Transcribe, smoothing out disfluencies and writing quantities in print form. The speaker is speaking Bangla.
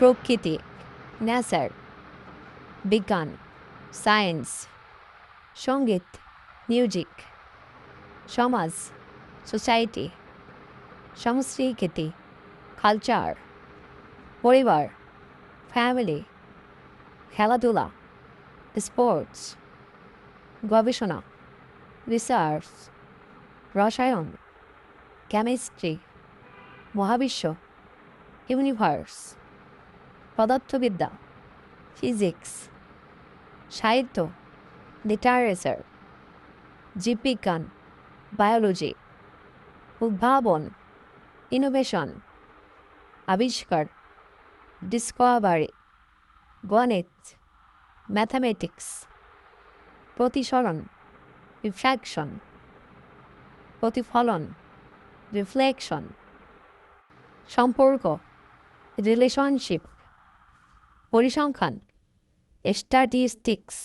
প্রকৃতি, নেচার, বিজ্ঞান, সায়েন্স, সঙ্গীত, মিউজিক, সমাজ, সোসাইটি, সংস্কৃতি, কালচার, পরিবার, ফ্যামিলি, খেলাধুলা, স্পোর্টস, গবেষণা, রিসার্চ, রসায়ন, কেমিস্ট্রি, মহাবিশ্ব, ইউনিভার্স, পদার্থবিদ্যা, ফিজিক্স, সাহিত্য, লিটারেচার, জীববিজ্ঞান, বায়োলজি, উদ্ভাবন, ইনোভেশন, আবিষ্কার, ডিসকভারি, গণিত, ম্যাথামেটিক্স, প্রতিসরণ, রিফ্র্যাকশন, প্রতিফলন, রিফ্লেকশন, সম্পর্ক, রিলেশনশিপ, পরিসংখ্যান, স্ট্যাটিস্টিক্স,